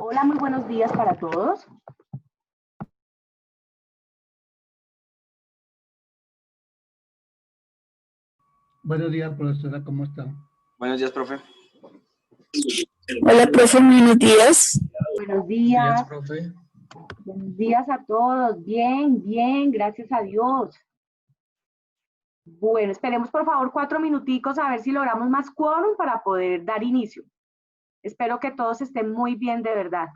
Hola, muy buenos días para todos. Buenos días, profesora, ¿cómo está? Buenos días, profe. Hola, profe, buenos días. Buenos días. Profe. Buenos días a todos. Bien, bien, gracias a Dios. Bueno, esperemos por favor 4 minuticos a ver si logramos más quórum para poder dar inicio. Espero que todos estén muy bien de verdad.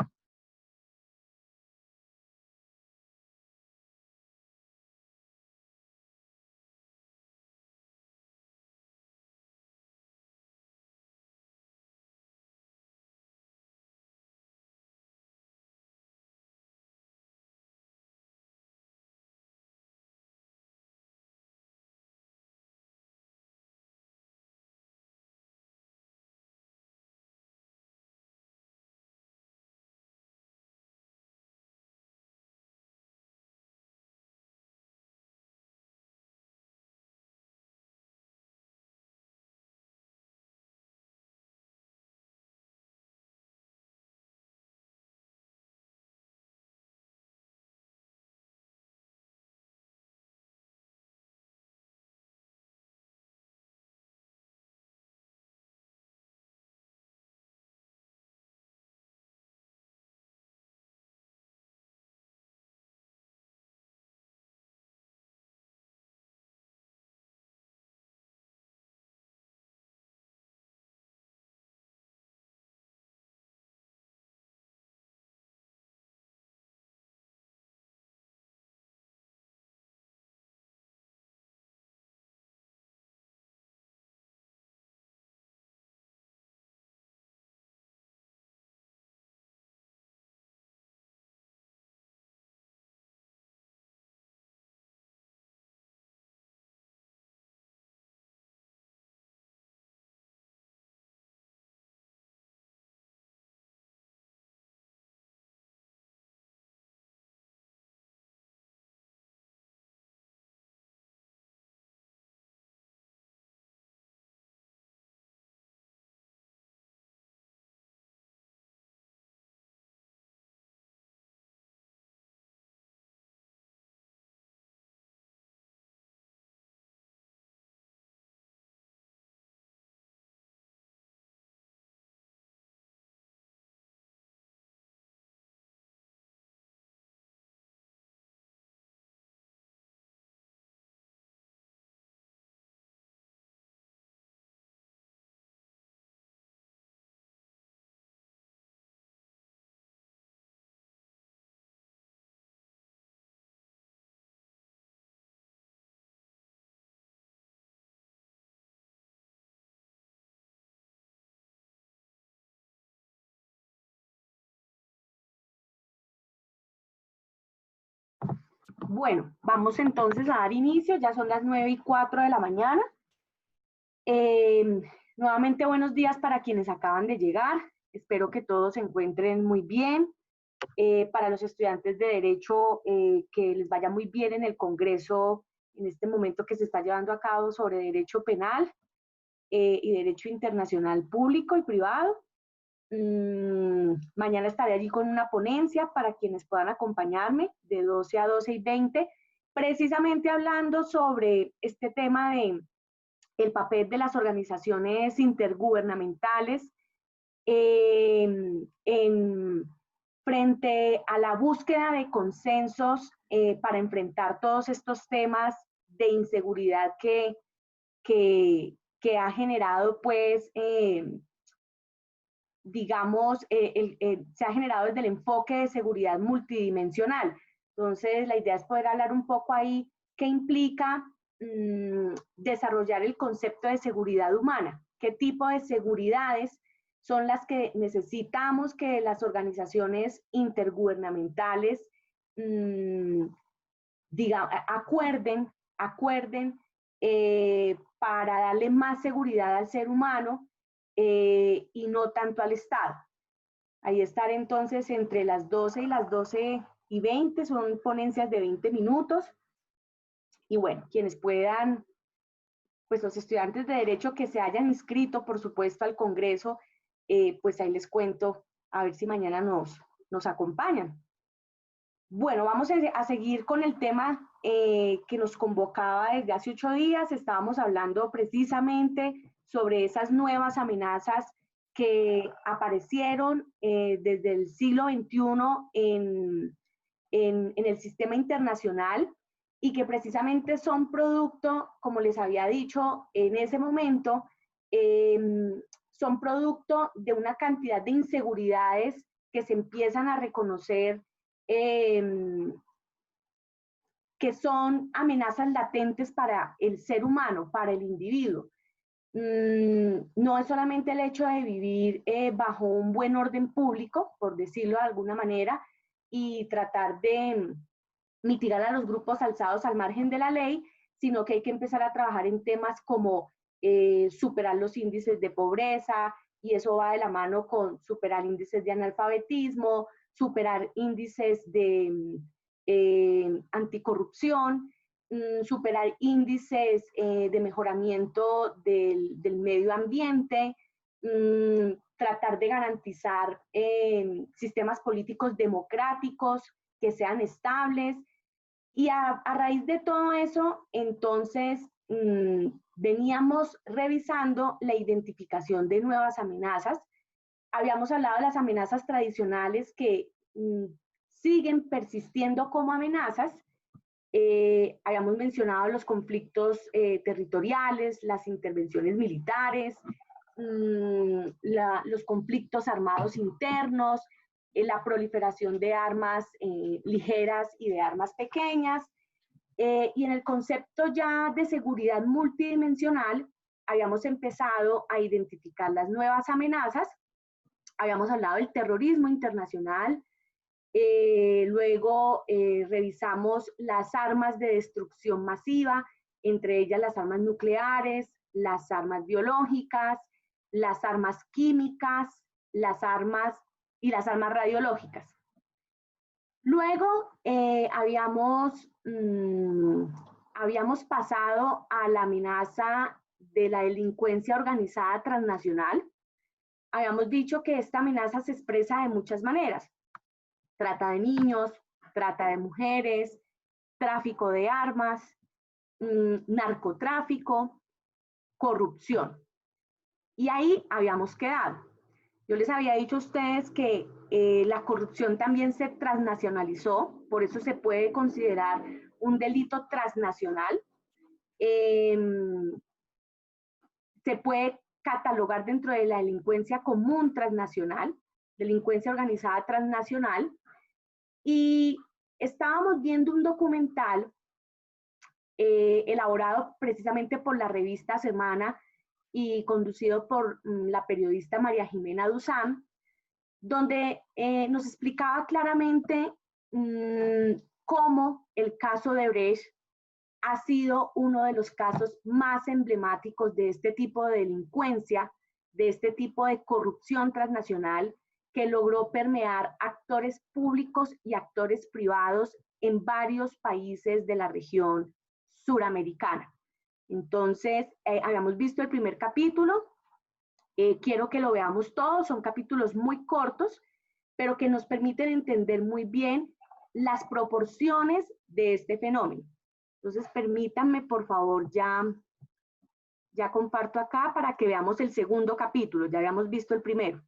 Bueno, vamos entonces a dar inicio. Ya son las 9:04 de la mañana. Nuevamente buenos días para quienes acaban de llegar. Espero que todos se encuentren muy bien. Para los estudiantes de Derecho, que les vaya muy bien en el Congreso en este momento que se está llevando a cabo sobre Derecho Penal y Derecho Internacional Público y Privado. Mañana estaré allí con una ponencia para quienes puedan acompañarme de 12 a 12:20, precisamente hablando sobre este tema de el papel de las organizaciones intergubernamentales frente a la búsqueda de consensos para enfrentar todos estos temas de inseguridad que ha generado, pues, digamos, se ha generado desde el enfoque de seguridad multidimensional. Entonces, la idea es poder hablar un poco ahí qué implica desarrollar el concepto de seguridad humana, qué tipo de seguridades son las que necesitamos que las organizaciones intergubernamentales acuerden para darle más seguridad al ser humano y no tanto al Estado. Ahí estar entonces entre las 12 y las 12:20, son ponencias de 20 minutos. Y bueno, quienes puedan, pues los estudiantes de Derecho que se hayan inscrito, por supuesto, al Congreso, pues ahí les cuento A ver si mañana nos acompañan. Bueno, vamos a seguir con el tema que nos convocaba desde hace 8 días. Estábamos hablando precisamente sobre esas nuevas amenazas que aparecieron desde el siglo XXI en el sistema internacional y que precisamente son producto, como les había dicho en ese momento, son producto de una cantidad de inseguridades que se empiezan a reconocer que son amenazas latentes para el ser humano, para el individuo. No es solamente el hecho de vivir bajo un buen orden público, por decirlo de alguna manera, y tratar de mitigar a los grupos alzados al margen de la ley, sino que hay que empezar a trabajar en temas como superar los índices de pobreza, y eso va de la mano con superar índices de analfabetismo, superar índices de anticorrupción, superar índices de mejoramiento del medio ambiente, tratar de garantizar sistemas políticos democráticos que sean estables. Y a raíz de todo eso, entonces, veníamos revisando la identificación de nuevas amenazas. Habíamos hablado de las amenazas tradicionales que siguen persistiendo como amenazas. Habíamos mencionado los conflictos territoriales, las intervenciones militares, los conflictos armados internos, la proliferación de armas ligeras y de armas pequeñas. Y en el concepto ya de seguridad multidimensional, habíamos empezado a identificar las nuevas amenazas. Habíamos hablado del terrorismo internacional. Luego revisamos las armas de destrucción masiva, entre ellas las armas nucleares, las armas biológicas, las armas químicas, las armas radiológicas. Luego habíamos pasado a la amenaza de la delincuencia organizada transnacional. Habíamos dicho que esta amenaza se expresa de muchas maneras: trata de niños, trata de mujeres, tráfico de armas, narcotráfico, corrupción. Y ahí habíamos quedado. Yo les había dicho a ustedes que la corrupción también se transnacionalizó, por eso se puede considerar un delito transnacional. Se puede catalogar dentro de la delincuencia común transnacional, delincuencia organizada transnacional. Y estábamos viendo un documental elaborado precisamente por la revista Semana y conducido por la periodista María Jimena Duzán, donde nos explicaba claramente cómo el caso de Brecht ha sido uno de los casos más emblemáticos de este tipo de delincuencia, de este tipo de corrupción transnacional que logró permear actores públicos y actores privados en varios países de la región suramericana. Entonces, habíamos visto el primer capítulo. Quiero que lo veamos todos. Son capítulos muy cortos, pero que nos permiten entender muy bien las proporciones de este fenómeno. Entonces, permítanme, por favor, ya comparto acá para que veamos el segundo capítulo. Ya habíamos visto el primero.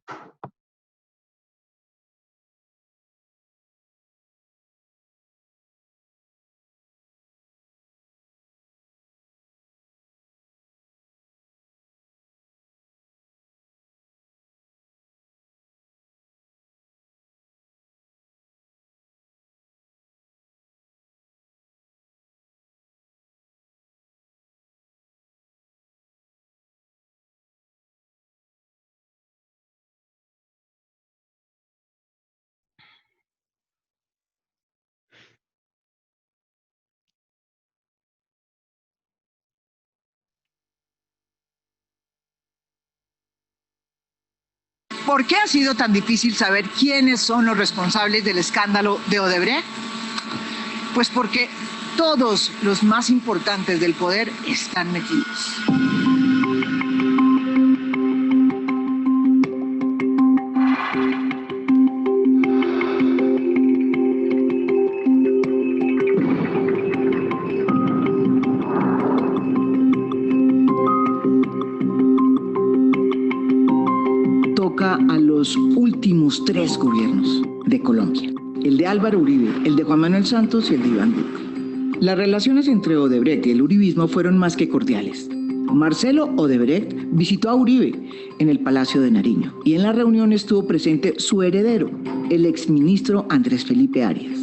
¿Por qué ha sido tan difícil saber quiénes son los responsables del escándalo de Odebrecht? Pues porque todos los más importantes del poder están metidos. toca a los últimos 3 gobiernos de Colombia: el de Álvaro Uribe, el de Juan Manuel Santos y el de Iván Duque. Las relaciones entre Odebrecht y el uribismo fueron más que cordiales. Marcelo Odebrecht visitó a Uribe en el Palacio de Nariño y en la reunión estuvo presente su heredero, el exministro Andrés Felipe Arias.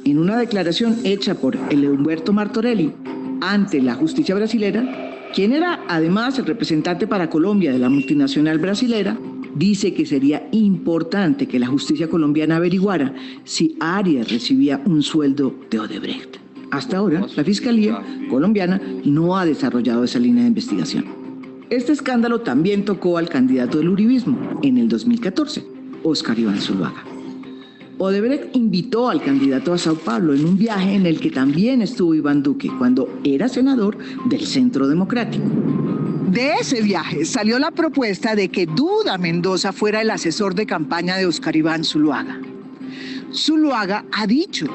En una declaración hecha por el Humberto Martorelli ante la justicia brasilera, quien era además el representante para Colombia de la multinacional brasilera, dice que sería importante que la justicia colombiana averiguara si Arias recibía un sueldo de Odebrecht. Hasta ahora, la Fiscalía colombiana no ha desarrollado esa línea de investigación. Este escándalo también tocó al candidato del uribismo en el 2014, Óscar Iván Zuluaga. Odebrecht invitó al candidato a Sao Paulo en un viaje en el que también estuvo Iván Duque cuando era senador del Centro Democrático. De ese viaje salió la propuesta de que Duda Mendoza fuera el asesor de campaña de Óscar Iván Zuluaga. Zuluaga ha dicho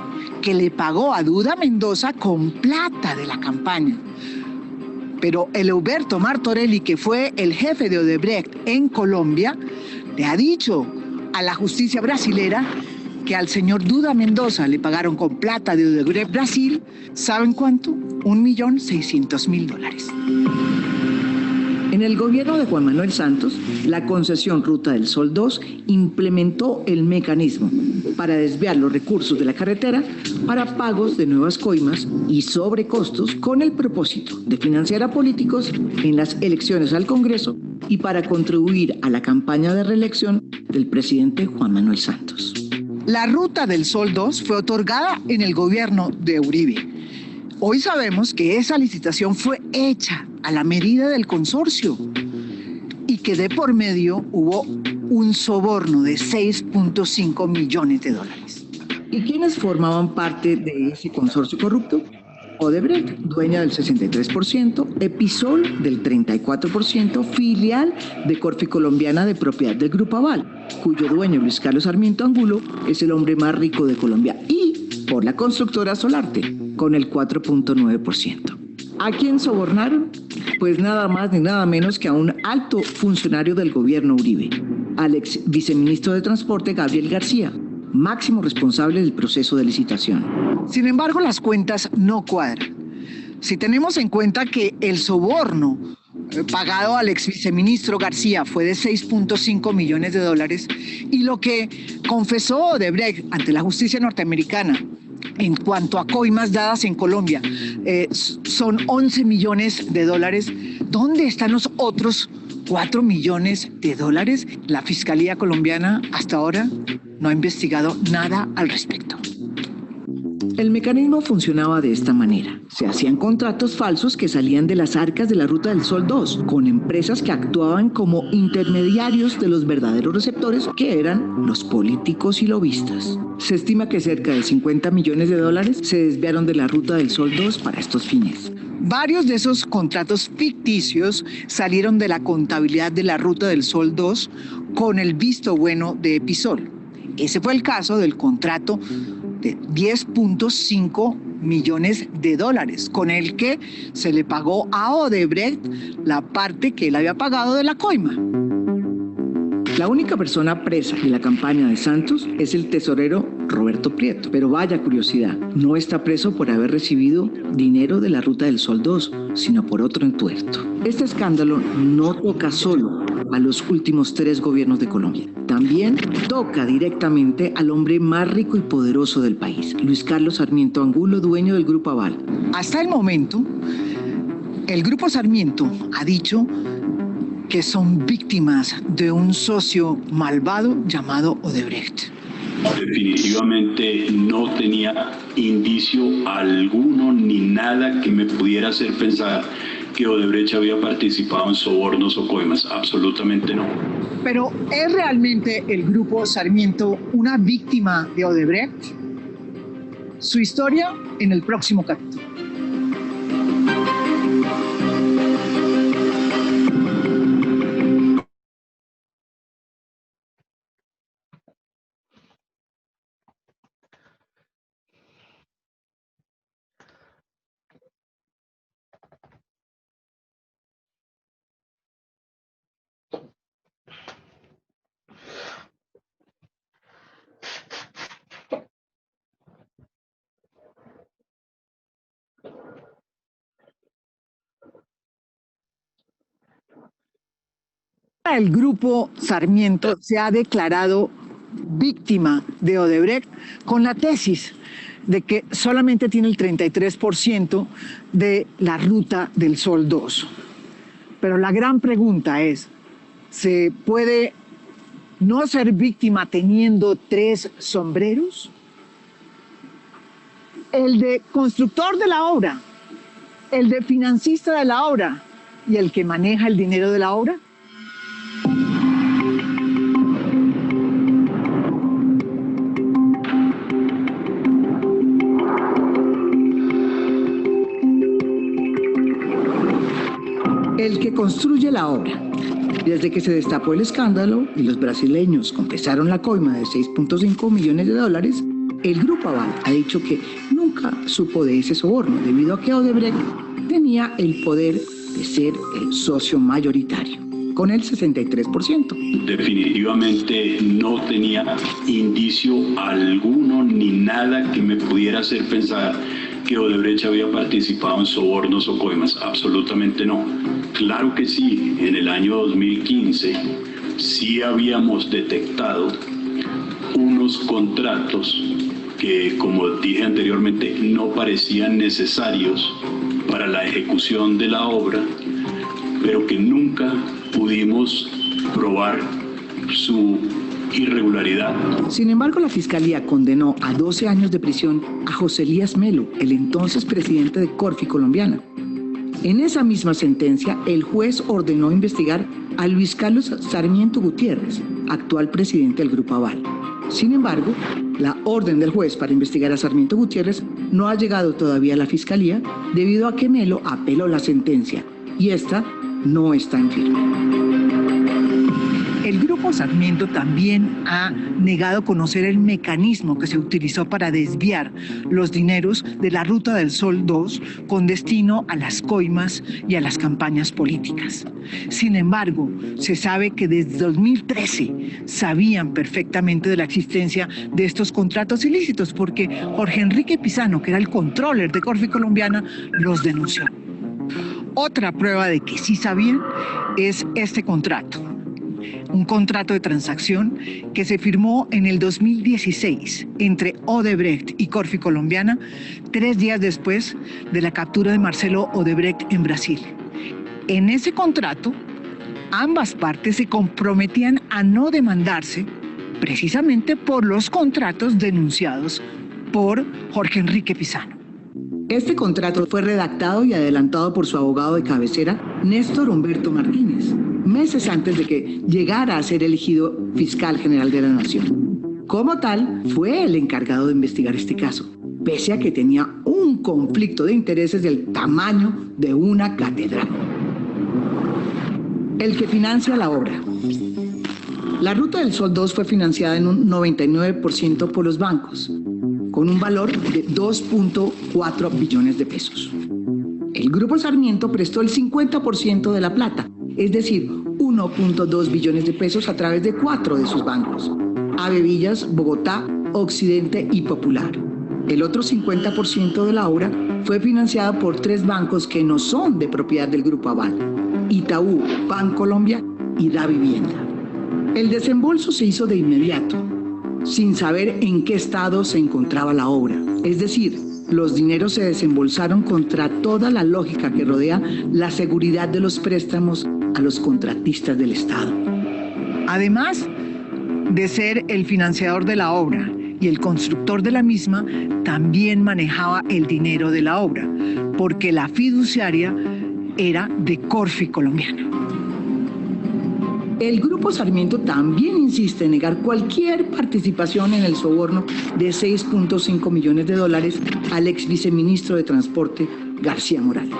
que le pagó a Duda Mendoza con plata de la campaña. Pero el Humberto Martorelli, que fue el jefe de Odebrecht en Colombia, le ha dicho a la justicia brasilera que al señor Duda Mendoza le pagaron con plata de Odebrecht Brasil, ¿saben cuánto? $1.600.000. En el gobierno de Juan Manuel Santos, la concesión Ruta del Sol 2 implementó el mecanismo para desviar los recursos de la carretera para pagos de nuevas coimas y sobrecostos con el propósito de financiar a políticos en las elecciones al Congreso y para contribuir a la campaña de reelección del presidente Juan Manuel Santos. La Ruta del Sol 2 fue otorgada en el gobierno de Uribe. Hoy sabemos que esa licitación fue hecha a la medida del consorcio y que de por medio hubo un soborno de $6.5 millones. ¿Y quiénes formaban parte de ese consorcio corrupto? Odebrecht, dueña del 63%, Episol del 34%, filial de Corfi Colombiana de propiedad del Grupo Aval, cuyo dueño Luis Carlos Sarmiento Angulo es el hombre más rico de Colombia, y por la constructora Solarte, con el 4.9%. ¿A quién sobornaron? Pues nada más ni nada menos que a un alto funcionario del gobierno Uribe, al ex viceministro de Transporte Gabriel García, máximo responsable del proceso de licitación. Sin embargo, las cuentas no cuadran. Si tenemos en cuenta que el soborno pagado al ex viceministro García fue de $6.5 millones y lo que confesó Odebrecht ante la justicia norteamericana en cuanto a coimas dadas en Colombia son $11 millones, ¿dónde están los otros $4 millones? La Fiscalía colombiana hasta ahora no ha investigado nada al respecto. El mecanismo funcionaba de esta manera. Se hacían contratos falsos que salían de las arcas de la Ruta del Sol 2, con empresas que actuaban como intermediarios de los verdaderos receptores, que eran los políticos y lobistas. Se estima que cerca de $50 millones se desviaron de la Ruta del Sol 2 para estos fines. Varios de esos contratos ficticios salieron de la contabilidad de la Ruta del Sol 2 con el visto bueno de Episol. Ese fue el caso del contrato de $10.5 millones, con el que se le pagó a Odebrecht la parte que él había pagado de la coima. La única persona presa en la campaña de Santos es el tesorero Roberto Prieto. Pero vaya curiosidad, no está preso por haber recibido dinero de la Ruta del Sol 2, sino por otro entuerto. Este escándalo no toca solo a los últimos 3 gobiernos de Colombia. También toca directamente al hombre más rico y poderoso del país, Luis Carlos Sarmiento Angulo, dueño del Grupo Aval. Hasta el momento, el Grupo Sarmiento ha dicho que son víctimas de un socio malvado llamado Odebrecht. Definitivamente no tenía indicio alguno ni nada que me pudiera hacer pensar que Odebrecht había participado en sobornos o coimas. Absolutamente no. Pero ¿es realmente el Grupo Sarmiento una víctima de Odebrecht? Su historia en el próximo capítulo. El grupo Sarmiento se ha declarado víctima de Odebrecht con la tesis de que solamente tiene el 33% de la Ruta del Sol 2. Pero la gran pregunta es, ¿se puede no ser víctima teniendo 3 sombreros? El de constructor de la obra, el de financista de la obra y el que maneja el dinero de la obra. El que construye la obra. Desde que se destapó el escándalo y los brasileños confesaron la coima de 6.5 millones de dólares, el Grupo Aval ha dicho que nunca supo de ese soborno, debido a que Odebrecht tenía el poder de ser el socio mayoritario, con el 63%. Definitivamente no tenía indicio alguno ni nada que me pudiera hacer pensar que Odebrecht había participado en sobornos o coimas. Absolutamente no. Claro que sí, en el año 2015 sí habíamos detectado unos contratos que, como dije anteriormente, no parecían necesarios para la ejecución de la obra, pero que nunca pudimos probar su irregularidad. Sin embargo, la Fiscalía condenó a 12 años de prisión a José Elías Melo, el entonces presidente de Corfi Colombiana. En esa misma sentencia, el juez ordenó investigar a Luis Carlos Sarmiento Gutiérrez, actual presidente del Grupo Aval. Sin embargo, la orden del juez para investigar a Sarmiento Gutiérrez no ha llegado todavía a la Fiscalía debido a que Melo apeló la sentencia y esta no está en firme. El Grupo Sarmiento también ha negado conocer el mecanismo que se utilizó para desviar los dineros de la Ruta del Sol 2 con destino a las coimas y a las campañas políticas. Sin embargo, se sabe que desde 2013 sabían perfectamente de la existencia de estos contratos ilícitos porque Jorge Enrique Pizano, que era el controller de Corfi Colombiana, los denunció. Otra prueba de que sí sabían es este contrato. Un contrato de transacción que se firmó en el 2016 entre Odebrecht y Corfi Colombiana, 3 días después de la captura de Marcelo Odebrecht en Brasil. En ese contrato, ambas partes se comprometían a no demandarse precisamente por los contratos denunciados por Jorge Enrique Pizano. Este contrato fue redactado y adelantado por su abogado de cabecera, Néstor Humberto Martínez, meses antes de que llegara a ser elegido fiscal general de la Nación. Como tal, fue el encargado de investigar este caso, pese a que tenía un conflicto de intereses del tamaño de una catedral. El que financia la obra. La Ruta del Sol 2 fue financiada en un 99% por los bancos, con un valor de 2.4 billones de pesos. El Grupo Sarmiento prestó el 50% de la plata, es decir, 1.2 billones de pesos a través de 4 de sus bancos: Avevillas, Bogotá, Occidente y Popular. El otro 50% de la obra fue financiada por 3 bancos que no son de propiedad del Grupo Aval: Itaú, Bancolombia y Da Vivienda. El desembolso se hizo de inmediato, sin saber en qué estado se encontraba la obra. Es decir, los dineros se desembolsaron contra toda la lógica que rodea la seguridad de los préstamos a los contratistas del Estado. Además de ser el financiador de la obra y el constructor de la misma, también manejaba el dinero de la obra, porque la fiduciaria era de Corfi Colombiana. El Grupo Sarmiento también insiste en negar cualquier participación en el soborno de 6.5 millones de dólares al ex viceministro de Transporte, García Morales.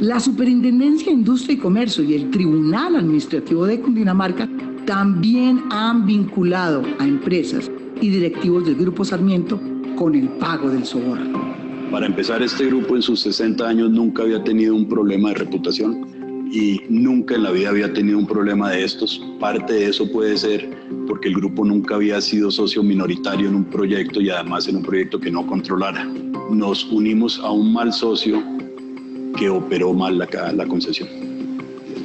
La Superintendencia de Industria y Comercio y el Tribunal Administrativo de Cundinamarca también han vinculado a empresas y directivos del Grupo Sarmiento con el pago del soborno. Para empezar, este grupo en sus 60 años nunca había tenido un problema de reputación y nunca en la vida había tenido un problema de estos. Parte de eso puede ser porque el grupo nunca había sido socio minoritario en un proyecto y además en un proyecto que no controlara. Nos unimos a un mal socio que operó mal la concesión.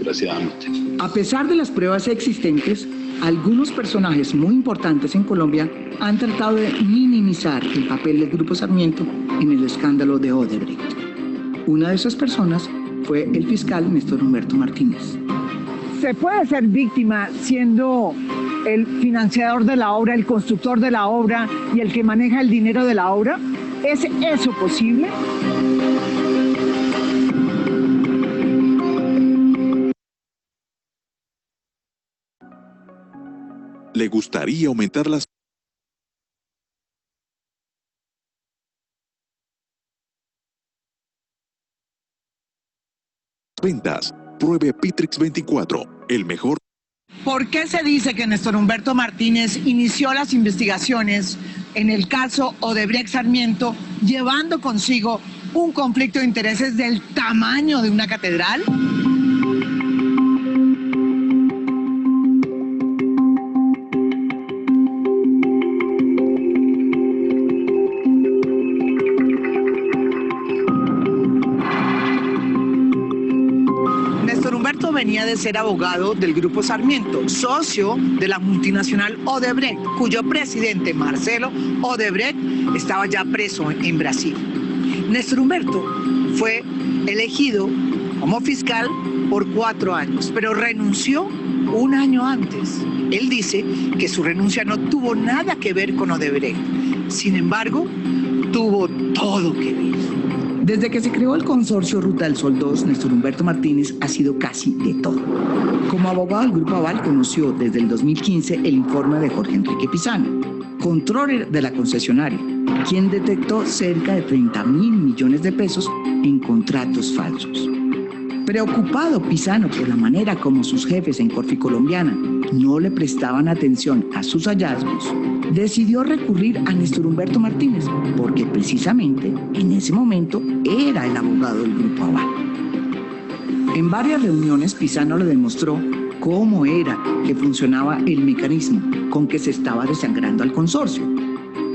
desgraciadamente. A pesar de las pruebas existentes, algunos personajes muy importantes en Colombia han tratado de minimizar el papel del Grupo Sarmiento en el escándalo de Odebrecht. Una de esas personas fue el fiscal Néstor Humberto Martínez. ¿Se puede ser víctima siendo el financiador de la obra, el constructor de la obra y el que maneja el dinero de la obra? ¿Es eso posible? ¿Le gustaría aumentar las ventas? Pruebe Pitrix 24, el mejor. ¿Por qué se dice que Néstor Humberto Martínez inició las investigaciones en el caso Odebrecht Sarmiento, llevando consigo un conflicto de intereses del tamaño de una catedral? Venía de ser abogado del Grupo Sarmiento, socio de la multinacional Odebrecht, cuyo presidente Marcelo Odebrecht estaba ya preso en Brasil. Néstor Humberto fue elegido como fiscal por 4 años, pero renunció un año antes. Él dice que su renuncia no tuvo nada que ver con Odebrecht. Sin embargo, tuvo todo que ver. Desde que se creó el consorcio Ruta del Sol 2, Néstor Humberto Martínez ha sido casi de todo. Como abogado del Grupo Aval, conoció desde el 2015 el informe de Jorge Enrique Pizano, controller de la concesionaria, quien detectó cerca de 30.000 millones de pesos en contratos falsos. Preocupado Pizano por la manera como sus jefes en Corficolombiana no le prestaban atención a sus hallazgos, decidió recurrir a Néstor Humberto Martínez, porque precisamente en ese momento era el abogado del Grupo Aval. En varias reuniones Pizano le demostró cómo era que funcionaba el mecanismo con que se estaba desangrando al consorcio.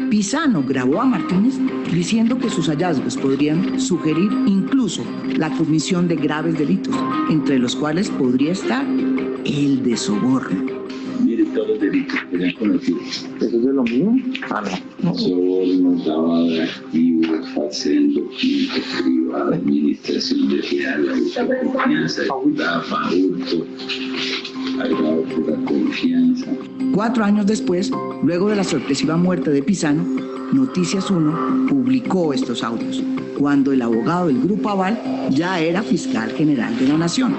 Pizano grabó a Martínez diciendo que sus hallazgos podrían sugerir incluso la comisión de graves delitos, entre los cuales podría estar el de soborno. Mire todos los delitos que se han conocido. ¿Eso es de lo mío? No. Soborno, lavado de activos, falsedad en documentos privados, administración de real, confianza, estafa, hurto, agravado por la confianza. 4 años después, luego de la sorpresiva muerte de Pizano, Noticias 1 publicó estos audios, cuando el abogado del Grupo Aval ya era fiscal general de la Nación.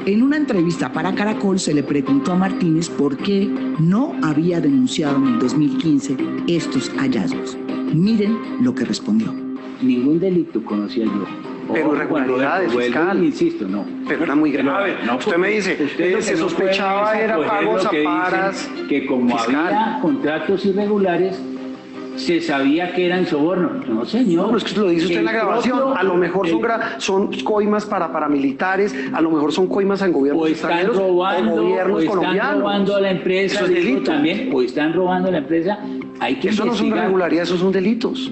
En una entrevista para Caracol se le preguntó a Martínez por qué no había denunciado en el 2015 estos hallazgos. Miren lo que respondió. Ningún delito conocía yo. Pero irregularidades, fiscal. Insisto, no. Pero era muy grave. No, usted me dice, se sospechaba era pagos a paras. Que como fiscal. Había contratos irregulares, se sabía que eran soborno. No, señor. No, es que lo dice usted en la grabación. A lo mejor son coimas para paramilitares, a lo mejor son coimas en gobiernos extranjeros o gobiernos colombianos. Están robando a la empresa. Eso es delito. También, o están robando a la empresa. Hay que eso no son irregularidades, esos son delitos.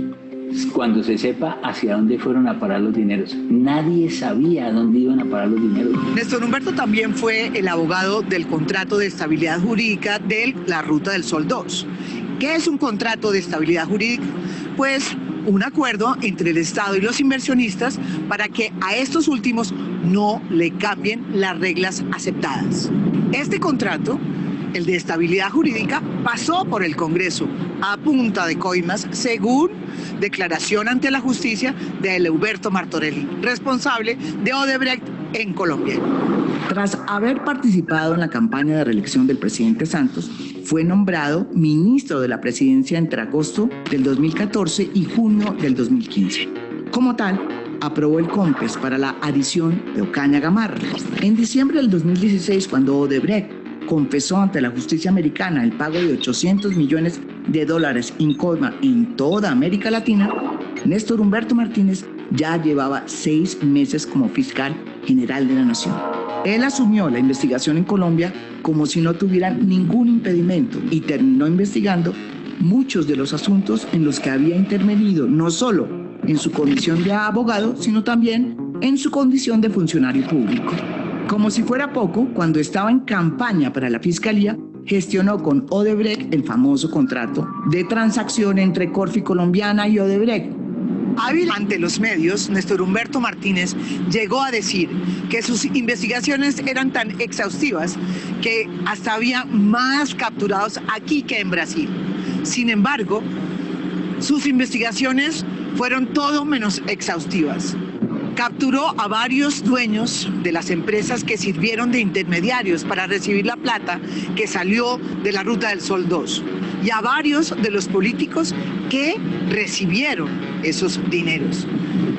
Cuando se sepa hacia dónde fueron a parar los dineros. Nadie sabía a dónde iban a parar los dineros. Néstor Humberto también fue el abogado del contrato de estabilidad jurídica de la Ruta del Sol 2. ¿Qué es un contrato de estabilidad jurídica? Pues un acuerdo entre el Estado y los inversionistas para que a estos últimos no le cambien las reglas aceptadas. Este contrato, el de estabilidad jurídica, pasó por el Congreso a punta de coimas, según declaración ante la justicia de Eleuberto Martorell, responsable de Odebrecht en Colombia. Tras haber participado en la campaña de reelección del presidente Santos, fue nombrado ministro de la presidencia entre agosto del 2014 y junio del 2015. Como tal, aprobó el COMPES para la adición de Ocaña Gamarra. En diciembre del 2016, cuando Odebrecht confesó ante la justicia americana el pago de $800 millones en coima en toda América Latina, Néstor Humberto Martínez ya llevaba 6 meses como fiscal general de la Nación. Él asumió la investigación en Colombia como si no tuviera ningún impedimento y terminó investigando muchos de los asuntos en los que había intervenido, no solo en su condición de abogado, sino también en su condición de funcionario público. Como si fuera poco, cuando estaba en campaña para la Fiscalía, gestionó con Odebrecht el famoso contrato de transacción entre Corfi Colombiana y Odebrecht. Hábil ante los medios, Néstor Humberto Martínez llegó a decir que sus investigaciones eran tan exhaustivas que hasta había más capturados aquí que en Brasil. Sin embargo, sus investigaciones fueron todo menos exhaustivas. Capturó a varios dueños de las empresas que sirvieron de intermediarios para recibir la plata que salió de la Ruta del Sol 2 y a varios de los políticos que recibieron esos dineros.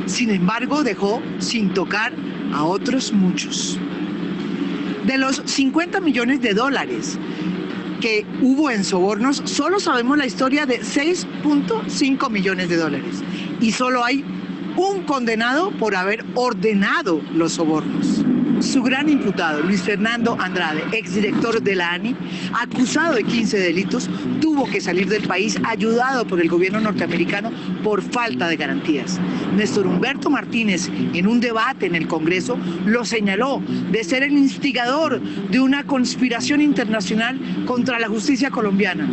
Sin embargo, dejó sin tocar a otros muchos. De los 50 millones de dólares que hubo en sobornos, solo sabemos la historia de 6.5 millones de dólares y solo hay un condenado por haber ordenado los sobornos. Su gran imputado, Luis Fernando Andrade, exdirector de la ANI, acusado de 15 delitos, tuvo que salir del país ayudado por el gobierno norteamericano por falta de garantías. Néstor Humberto Martínez, en un debate en el Congreso, lo señaló de ser el instigador de una conspiración internacional contra la justicia colombiana,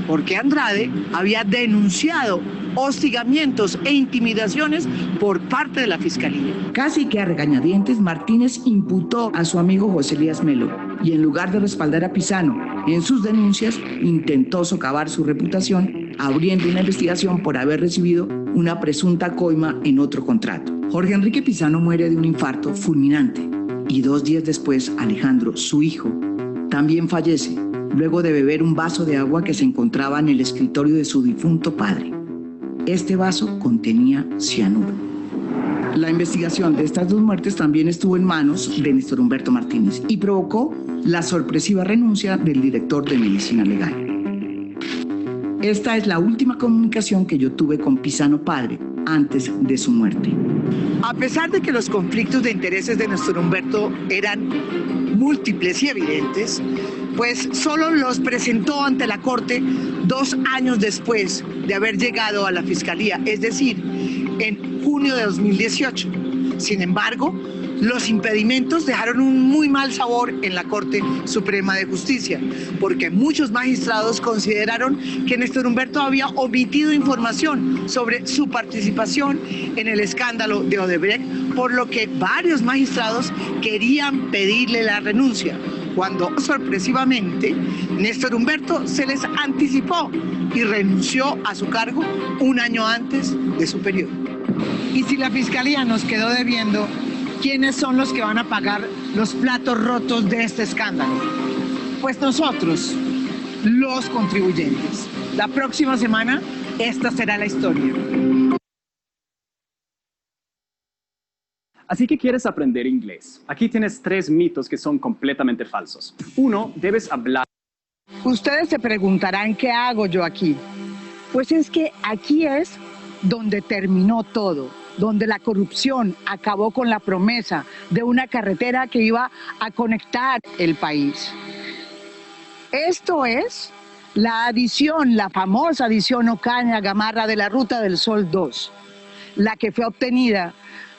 porque Andrade había denunciado hostigamientos e intimidaciones por parte de la Fiscalía. Casi que a regañadientes, Martínez imputó a su amigo José Elías Melo y en lugar de respaldar a Pisano en sus denuncias, intentó socavar su reputación abriendo una investigación por haber recibido una presunta coima en otro contrato. Jorge Enrique Pisano muere de un infarto fulminante y 2 días después, Alejandro, su hijo, también fallece luego de beber un vaso de agua que se encontraba en el escritorio de su difunto padre. Este vaso contenía cianuro. La investigación de estas 2 muertes también estuvo en manos de Néstor Humberto Martínez y provocó la sorpresiva renuncia del director de Medicina Legal. Esta es la última comunicación que yo tuve con Pisano padre antes de su muerte. A pesar de que los conflictos de intereses de Néstor Humberto eran múltiples y evidentes, pues solo los presentó ante la Corte 2 años después de haber llegado a la Fiscalía, es decir, en junio de 2018. Sin embargo, los impedimentos dejaron un muy mal sabor en la Corte Suprema de Justicia, porque muchos magistrados consideraron que Néstor Humberto había omitido información sobre su participación en el escándalo de Odebrecht, por lo que varios magistrados querían pedirle la renuncia, cuando sorpresivamente Néstor Humberto se les anticipó y renunció a su cargo 1 año antes de su periodo. Y si la Fiscalía nos quedó debiendo, ¿quiénes son los que van a pagar los platos rotos de este escándalo? Pues nosotros, los contribuyentes. La próxima semana, esta será la historia. Así que quieres aprender inglés. Aquí tienes 3 mitos que son completamente falsos. 1, debes hablar. Ustedes se preguntarán qué hago yo aquí. Pues es que aquí es donde terminó todo, donde la corrupción acabó con la promesa de una carretera que iba a conectar el país. Esto es la adición, la famosa adición Ocaña-Gamarra de la Ruta del Sol 2, la que fue obtenida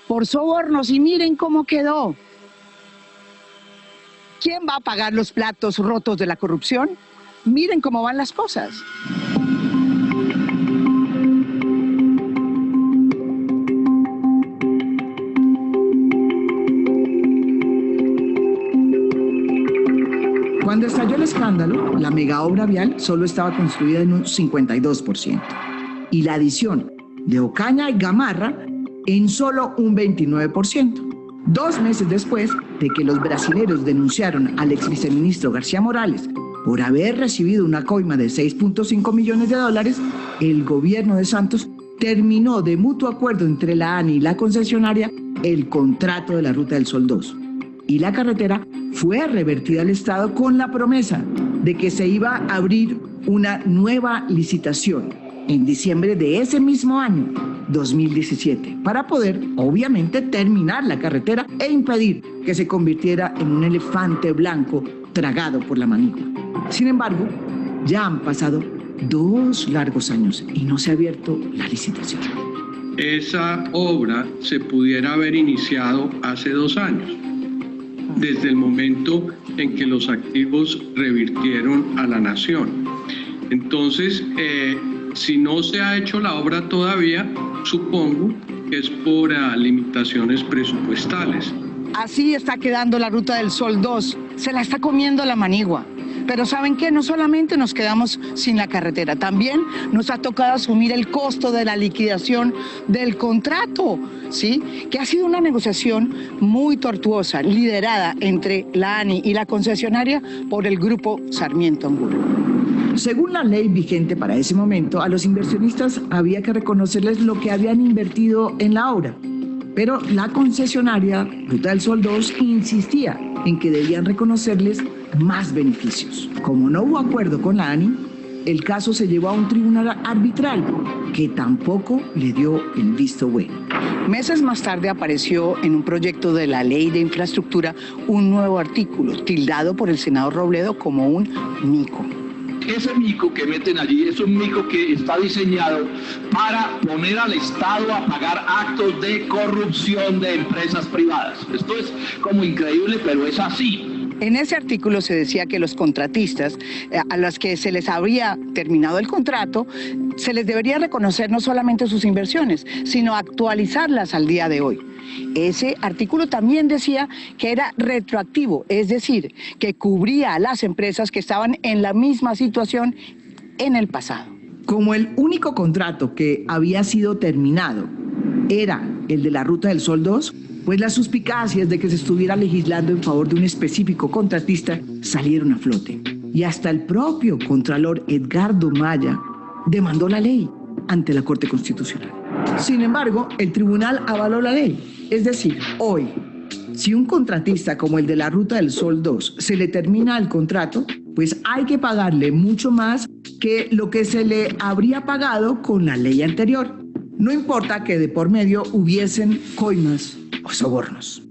por sobornos y miren cómo quedó. ¿Quién va a pagar los platos rotos de la corrupción? Miren cómo van las cosas. Cuando estalló el escándalo, la mega obra vial solo estaba construida en un 52% y la adición de Ocaña y Gamarra en solo un 29%. 2 meses después de que los brasileros denunciaron al ex viceministro García Morales por haber recibido una coima de 6.5 millones de dólares, el gobierno de Santos terminó de mutuo acuerdo entre la ANI y la concesionaria el contrato de la Ruta del Sol 2. Y la carretera fue revertida al Estado con la promesa de que se iba a abrir una nueva licitación en diciembre de ese mismo año, 2017, para poder, obviamente, terminar la carretera e impedir que se convirtiera en un elefante blanco tragado por la manigua. Sin embargo, ya han pasado 2 largos años y no se ha abierto la licitación. Esa obra se pudiera haber iniciado hace 2 años. desde el momento en que los activos revirtieron a la nación. Entonces, si no se ha hecho la obra todavía, supongo que es por limitaciones presupuestales. Así está quedando la Ruta del Sol 2, se la está comiendo la manigua. Pero ¿saben qué? No solamente nos quedamos sin la carretera, también nos ha tocado asumir el costo de la liquidación del contrato, ¿sí? Que ha sido una negociación muy tortuosa, liderada entre la ANI y la concesionaria por el grupo Sarmiento Angulo. Según la ley vigente para ese momento, a los inversionistas había que reconocerles lo que habían invertido en la obra. Pero la concesionaria Ruta del Sol 2 insistía en que debían reconocerles más beneficios. Como no hubo acuerdo con la ANI, el caso se llevó a un tribunal arbitral que tampoco le dio el visto bueno. Meses más tarde apareció en un proyecto de la Ley de Infraestructura un nuevo artículo, tildado por el senador Robledo como un mico. Ese mico que meten allí es un mico que está diseñado para poner al Estado a pagar actos de corrupción de empresas privadas. Esto es como increíble, pero es así. En ese artículo se decía que los contratistas a los que se les habría terminado el contrato, se les debería reconocer no solamente sus inversiones, sino actualizarlas al día de hoy. Ese artículo también decía que era retroactivo, es decir, que cubría a las empresas que estaban en la misma situación en el pasado. Como el único contrato que había sido terminado era el de la Ruta del Sol 2, pues las suspicacias de que se estuviera legislando en favor de un específico contratista salieron a flote. Y hasta el propio contralor Edgardo Maya demandó la ley ante la Corte Constitucional. Sin embargo, el tribunal avaló la ley. Es decir, hoy, si un contratista como el de la Ruta del Sol 2 se le termina el contrato, pues hay que pagarle mucho más que lo que se le habría pagado con la ley anterior. No importa que de por medio hubiesen coimas o sobornos.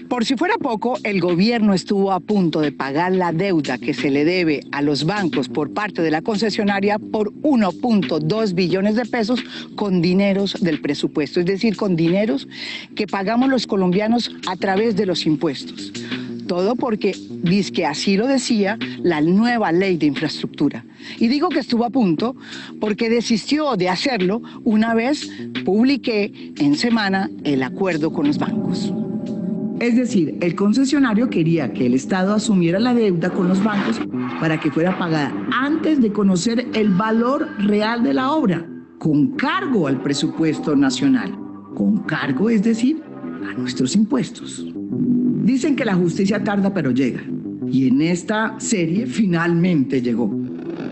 Por si fuera poco, el gobierno estuvo a punto de pagar la deuda que se le debe a los bancos por parte de la concesionaria por 1.2 billones de pesos con dineros del presupuesto, es decir, con dineros que pagamos los colombianos a través de los impuestos. Todo porque dizque así lo decía la nueva ley de infraestructura. Y digo que estuvo a punto porque desistió de hacerlo una vez publiqué en semana el acuerdo con los bancos. Es decir, el concesionario quería que el Estado asumiera la deuda con los bancos para que fuera pagada antes de conocer el valor real de la obra, con cargo al presupuesto nacional. Con cargo, es decir, a nuestros impuestos. Dicen que la justicia tarda pero llega. Y en esta serie finalmente llegó.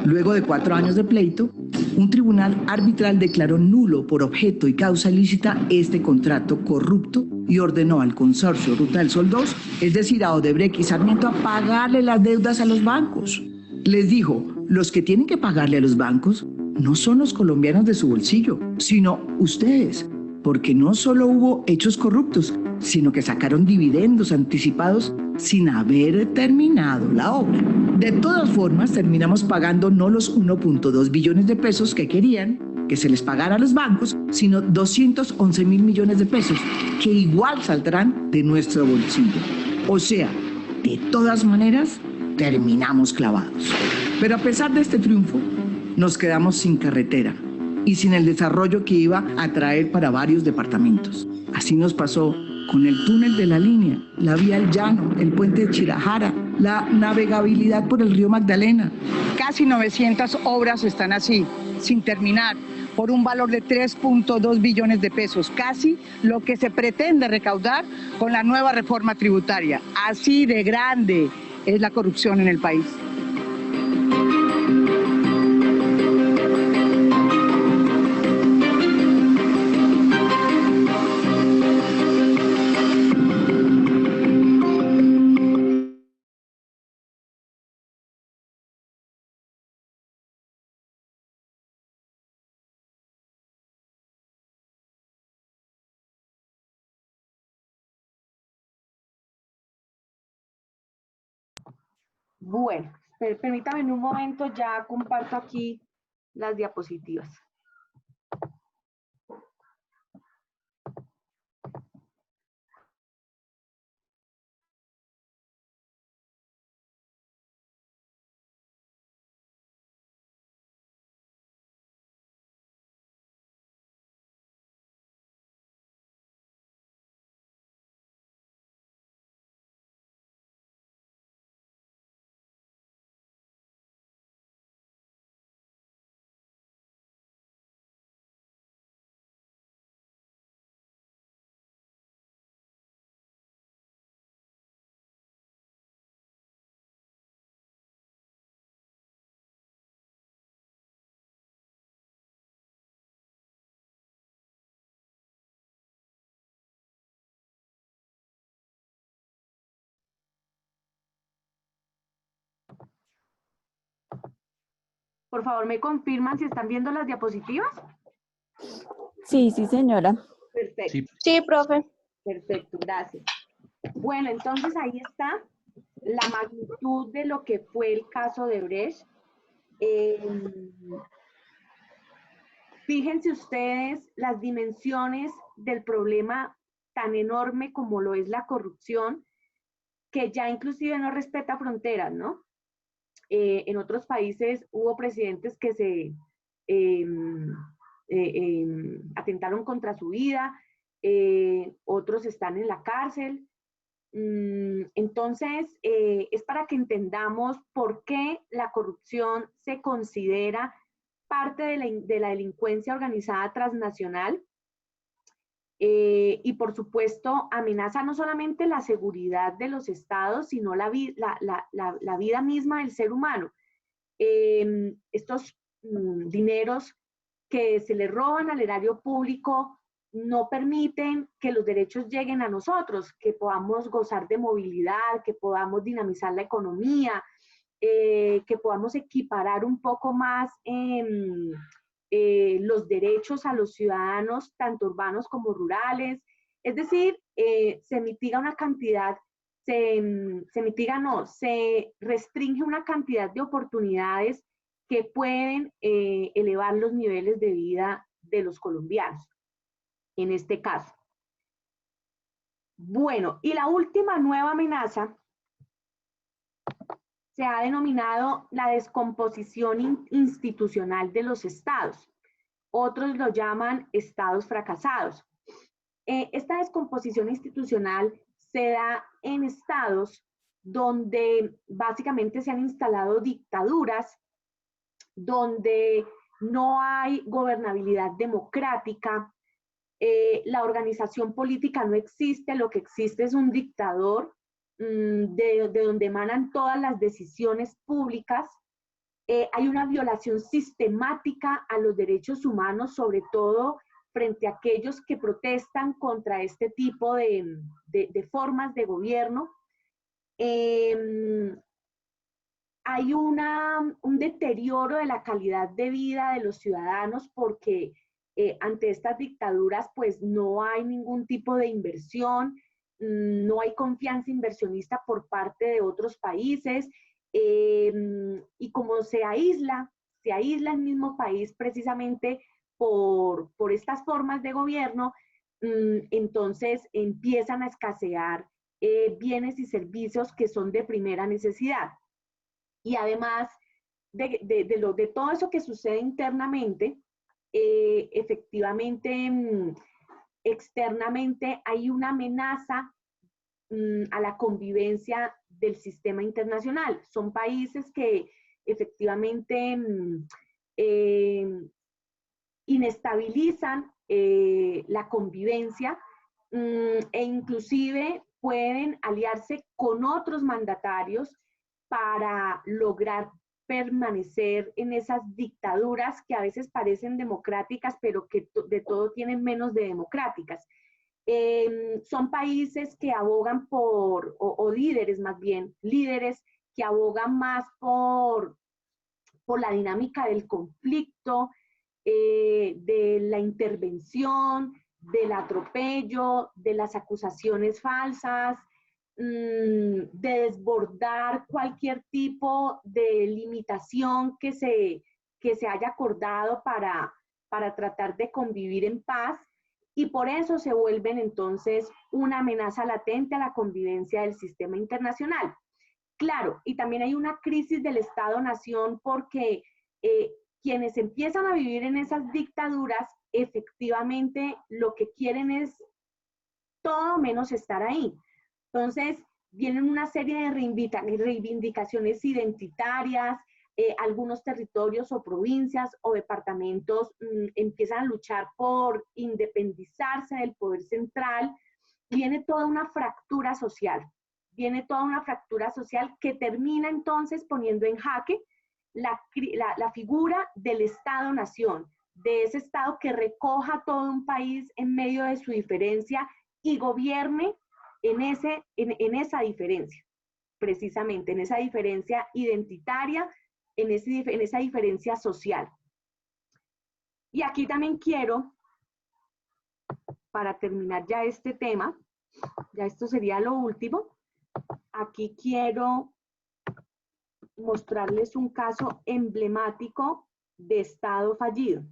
Luego de 4 años de pleito, un tribunal arbitral declaró nulo por objeto y causa ilícita este contrato corrupto y ordenó al consorcio Ruta del Sol 2, es decir, a Odebrecht y Sarmiento, a pagarle las deudas a los bancos. Les dijo, los que tienen que pagarle a los bancos no son los colombianos de su bolsillo, sino ustedes, porque no solo hubo hechos corruptos, sino que sacaron dividendos anticipados sin haber terminado la obra. De todas formas, terminamos pagando no los 1.2 billones de pesos que querían que se les pagara a los bancos, sino 211 mil millones de pesos, que igual saldrán de nuestro bolsillo. O sea, de todas maneras, terminamos clavados. Pero a pesar de este triunfo, nos quedamos sin carretera y sin el desarrollo que iba a traer para varios departamentos. Así nos pasó con el túnel de la línea, la vía al llano, el puente de Chirajara, la navegabilidad por el río Magdalena. Casi 900 obras están así, sin terminar, por un valor de 3.2 billones de pesos, casi lo que se pretende recaudar con la nueva reforma tributaria. Así de grande es la corrupción en el país. Bueno, permítame en un momento, ya comparto aquí las diapositivas. Por favor, ¿me confirman si están viendo las diapositivas? Sí, sí, señora. Perfecto. Sí, profe. Perfecto, gracias. Bueno, entonces ahí está la magnitud de lo que fue el caso de Odebrecht. Fíjense ustedes las dimensiones del problema tan enorme como lo es la corrupción, que ya inclusive no respeta fronteras, ¿no? En otros países hubo presidentes que se atentaron contra su vida, otros están en la cárcel. Entonces, es para que entendamos por qué la corrupción se considera parte de la delincuencia organizada transnacional y, por supuesto, amenaza no solamente la seguridad de los estados, sino la vida misma del ser humano. Estos dineros que se le roban al erario público no permiten que los derechos lleguen a nosotros, que podamos gozar de movilidad, que podamos dinamizar la economía, que podamos equiparar un poco más los derechos a los ciudadanos, tanto urbanos como rurales. Es decir, se mitiga una cantidad, se restringe una cantidad de oportunidades que pueden elevar los niveles de vida de los colombianos, en este caso. Bueno, y la última nueva amenaza se ha denominado la descomposición institucional de los estados. Otros lo llaman estados fracasados. Esta descomposición institucional se da en estados donde básicamente se han instalado dictaduras, donde no hay gobernabilidad democrática, la organización política no existe, lo que existe es un dictador de donde emanan todas las decisiones públicas. Hay una violación sistemática a los derechos humanos, sobre todo frente a aquellos que protestan contra este tipo de formas de gobierno. Hay un deterioro de la calidad de vida de los ciudadanos porque ante estas dictaduras pues no hay ningún tipo de inversión, no hay confianza inversionista por parte de otros países y como se aísla el mismo país precisamente por estas formas de gobierno, entonces empiezan a escasear bienes y servicios que son de primera necesidad. Y además de todo eso que sucede internamente, efectivamente, externamente hay una amenaza a la convivencia del sistema internacional. Son países que efectivamente inestabilizan la convivencia e inclusive pueden aliarse con otros mandatarios para lograr permanecer en esas dictaduras que a veces parecen democráticas, pero que de todo tienen menos de democráticas. Son países que abogan o líderes más bien, líderes que abogan más por la dinámica del conflicto, de la intervención, del atropello, de las acusaciones falsas, de desbordar cualquier tipo de limitación que se haya acordado para tratar de convivir en paz, y por eso se vuelven entonces una amenaza latente a la convivencia del sistema internacional. Claro, y también hay una crisis del Estado-Nación porque quienes empiezan a vivir en esas dictaduras efectivamente lo que quieren es todo menos estar ahí. Entonces, vienen una serie de reivindicaciones identitarias, algunos territorios o provincias o departamentos empiezan a luchar por independizarse del poder central. Viene toda una fractura social, que termina entonces poniendo en jaque la figura del Estado-Nación, de ese Estado que recoja todo un país en medio de su diferencia y gobierne en esa diferencia, precisamente en esa diferencia identitaria en esa diferencia social. Y aquí también quiero, para terminar ya este tema, ya esto sería lo último, aquí quiero mostrarles un caso emblemático de Estado fallido.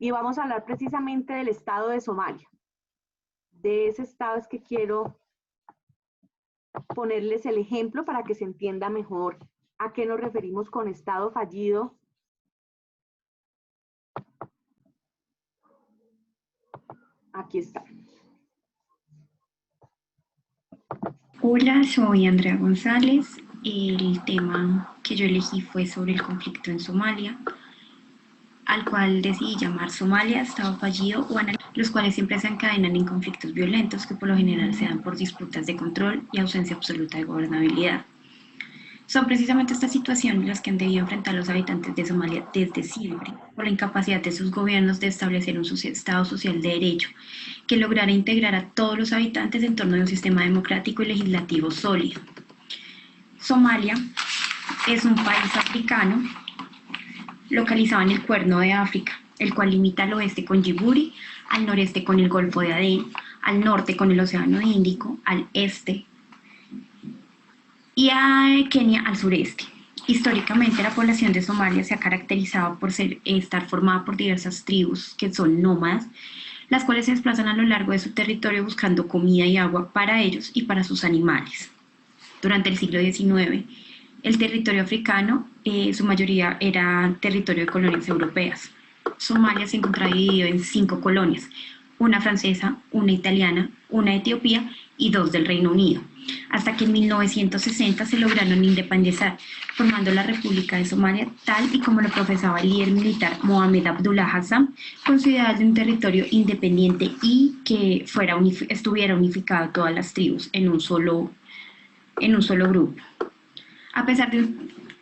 Y vamos a hablar precisamente del Estado de Somalia. De ese Estado es que quiero ponerles el ejemplo para que se entienda mejor a qué nos referimos con Estado fallido. Aquí está. Hola, soy Andrea González. El tema que yo elegí fue sobre el conflicto en Somalia, al cual decidí llamar Somalia, Estado fallido, los cuales siempre se encadenan en conflictos violentos que por lo general se dan por disputas de control y ausencia absoluta de gobernabilidad. Son precisamente estas situaciones las que han debido enfrentar los habitantes de Somalia desde siempre, por la incapacidad de sus gobiernos de establecer un Estado social de derecho que lograra integrar a todos los habitantes en torno a un sistema democrático y legislativo sólido. Somalia es un país africano localizado en el Cuerno de África, el cual limita al oeste con Djibouti, al noreste con el Golfo de Adén, al norte con el Océano Índico, al este, y a Kenia al sureste. Históricamente, la población de Somalia se ha caracterizado por estar formada por diversas tribus que son nómadas, las cuales se desplazan a lo largo de su territorio buscando comida y agua para ellos y para sus animales. Durante el siglo XIX, el territorio africano, su mayoría era territorio de colonias europeas. Somalia se encontraba dividido en 5 colonias, una francesa, una italiana, una de Etiopía y 2 del Reino Unido, hasta que en 1960 se lograron independizar, formando la República de Somalia tal y como lo profesaba el líder militar Mohamed Abdullah Hassan, con su idea de un territorio independiente y que estuviera unificado todas las tribus en un solo grupo. A pesar de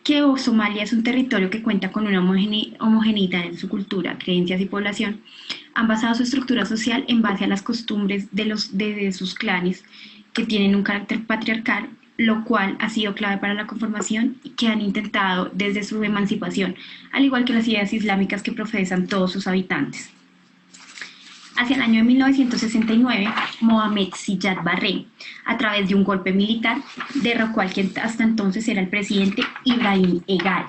que Somalia es un territorio que cuenta con una homogeneidad en su cultura, creencias y población, han basado su estructura social en base a las costumbres de sus clanes, que tienen un carácter patriarcal, lo cual ha sido clave para la conformación y que han intentado desde su emancipación, al igual que las ideas islámicas que profesan todos sus habitantes. Hacia el año de 1969, Mohamed Siad Barre, a través de un golpe militar, derrocó al que hasta entonces era el presidente Ibrahim Egal,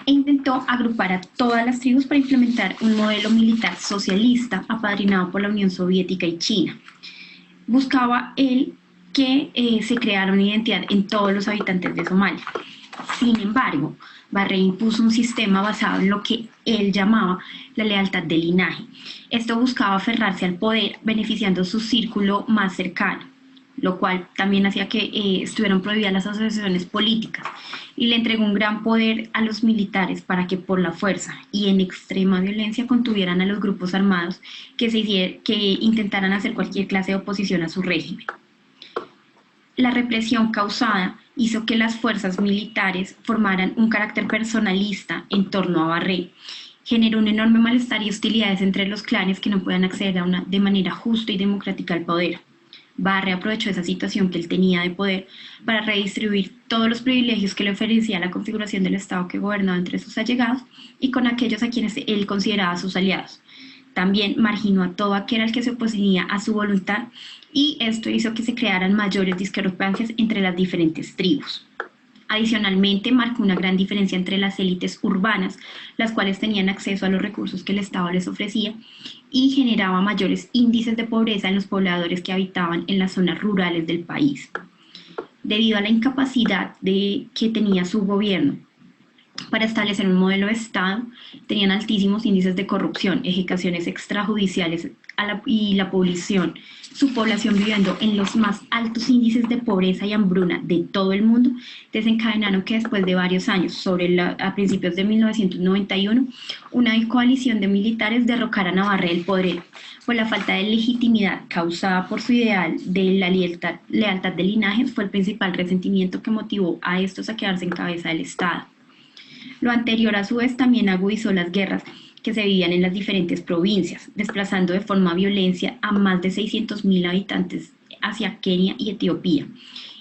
e intentó agrupar a todas las tribus para implementar un modelo militar socialista apadrinado por la Unión Soviética y China. Buscaba él que se creara una identidad en todos los habitantes de Somalia. Sin embargo, Barre impuso un sistema basado en lo que él llamaba la lealtad de linaje. Esto buscaba aferrarse al poder beneficiando su círculo más cercano, lo cual también hacía que estuvieran prohibidas las asociaciones políticas, y le entregó un gran poder a los militares para que por la fuerza y en extrema violencia contuvieran a los grupos armados que intentaran hacer cualquier clase de oposición a su régimen. La represión causada hizo que las fuerzas militares formaran un carácter personalista en torno a Barre. Generó un enorme malestar y hostilidades entre los clanes que no podían acceder de manera justa y democrática al poder. Barre aprovechó esa situación que él tenía de poder para redistribuir todos los privilegios que le ofrecía la configuración del Estado que gobernaba entre sus allegados y con aquellos a quienes él consideraba sus aliados. También marginó a todo aquel al que se oponía a su voluntad, y esto hizo que se crearan mayores discrepancias entre las diferentes tribus. Adicionalmente, marcó una gran diferencia entre las élites urbanas, las cuales tenían acceso a los recursos que el Estado les ofrecía, y generaba mayores índices de pobreza en los pobladores que habitaban en las zonas rurales del país. Debido a la incapacidad que tenía su gobierno para establecer un modelo de Estado, tenían altísimos índices de corrupción, ejecuciones extrajudiciales y su población viviendo en los más altos índices de pobreza y hambruna de todo el mundo, desencadenaron que después de varios años, a principios de 1991, una coalición de militares derrocara a Navarre del poder por la falta de legitimidad causada por su ideal de la lealtad de linajes. Fue el principal resentimiento que motivó a estos a quedarse en cabeza del Estado. Lo anterior, a su vez, también agudizó las guerras que se vivían en las diferentes provincias, desplazando de forma violenta a más de 600.000 habitantes hacia Kenia y Etiopía.